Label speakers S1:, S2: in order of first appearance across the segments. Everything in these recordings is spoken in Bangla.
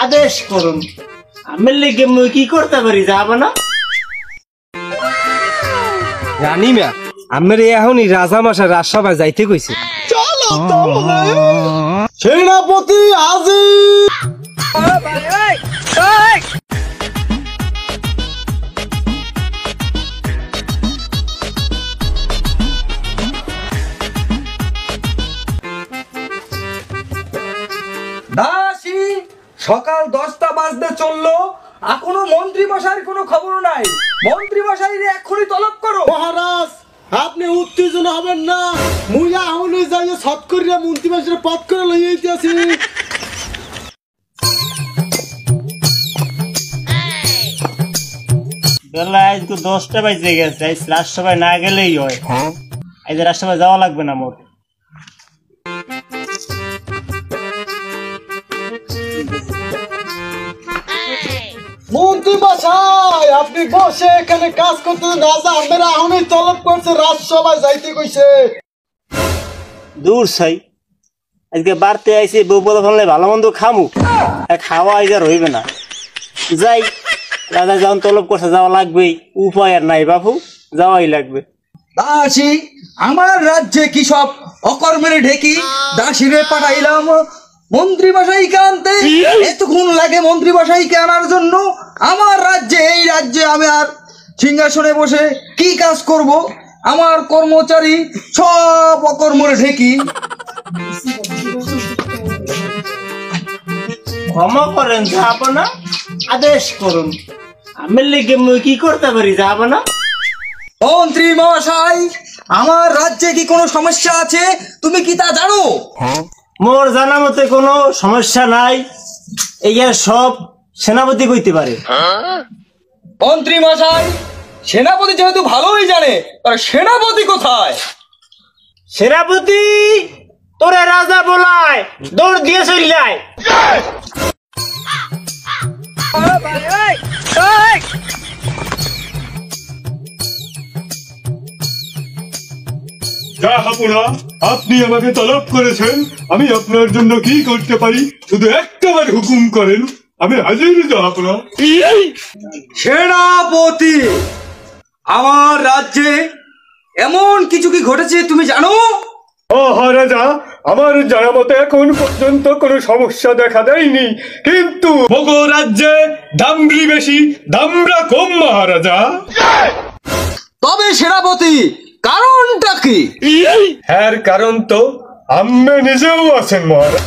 S1: আদেশ করুন। আমি লেগে মুই কি করতে পারি যাব না?
S2: রানী মা আমার এখনই রাজামশাই রাজসভায় যাইতে কইছে।
S1: চলো তাহলে। সেনাপতি হাজির।
S2: দাসী সকাল 10টা বাজতে চললো, এখনো মন্ত্রী মশাইয়ের কোনো খবর নাই। মন্ত্রী মশাই এখনই তলব করো।
S1: মহারাজ আপনি উত্তেজনা হবেন না, মুই এখনই যাই সৎ করিয়া মন্ত্রী মশাইয়ের পথ করে লইতে আছি। বেলা আজকে 10টা বাজে গেছে, আজ রাজসভায় না গেলেই হয়। আজ রাজসভায় যাওয়া লাগবে না মোট। মন্ত্রী মশাই আপনি বসে এখানে কাজ করতে রাজা আমরা এখনই তলব করছে, রাজসভায় যাইতে কইছে। দূর সাই আজকে বাড়তে আইসি, বউ বলে ফেললে ভালো মন্দ খামু, খাওয়া আজ আর হইবে না। যাই, রাজা যখন তলব করছে যাওয়া লাগবেই, উপায় আর নাই বাবু, যাওয়াই লাগবে।
S2: দাসী আমার রাজ্যে কি সব অকর্মের ঢেকি দাসীরে পাঠাইলাম মন্ত্রী মশাইকে আনতে। এতক্ষণ লাগে মন্ত্রী মশাইকে আনার জন্য? আমার রাজ্যে, এই রাজ্যে আমি আর সিংহাসনে বসে কি কাজ করব? আমার কর্মচারী সব অকর্মের ঢেকি।
S1: ক্ষমা করেন যাব না, আদেশ করুন। আমি লেগে মুই কি করতে পারি যাব না?
S2: মন্ত্রী মশাই আমার রাজ্যে কি কোনো সমস্যা আছে, তুমি কি তা জানো?
S1: মোর জানা মতে কোনো সমস্যা নাই, এই সব সেনাপতি কইতে পারে।
S2: মন্ত্রী মশাই সেনাপতি যেহেতু ভালোই জানে, তার সেনাপতি কোথায়?
S1: সেনাপতি তোরে রাজা বলায়, দৌড় দিয়ে চলে যায়।
S3: জাহাপনা, আপনি আমাকে তলব করেছেন, আমি আপনার জন্য কি করতে পারি শুধু একটাবার হুকুম করেন, আমি হাজির জাহাপনা।
S2: সেনাপতি আমার রাজ্যে এমন কিছু কি ঘটেছে তুমি জানো?
S3: মহারাজা, আমার জানা মতে এখন পর্যন্ত কোনো সমস্যা দেখা দেয়নি, কিন্তু মগো রাজ্যে দামড়ি বেশি দামড়া কম মহারাজা।
S2: তবে সেনাপতি কারণটা কি?
S3: হ্যাঁ কারণ তো আম্মে নিজেও আছেন মহারাজ।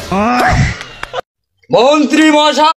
S2: মন্ত্রী মশাই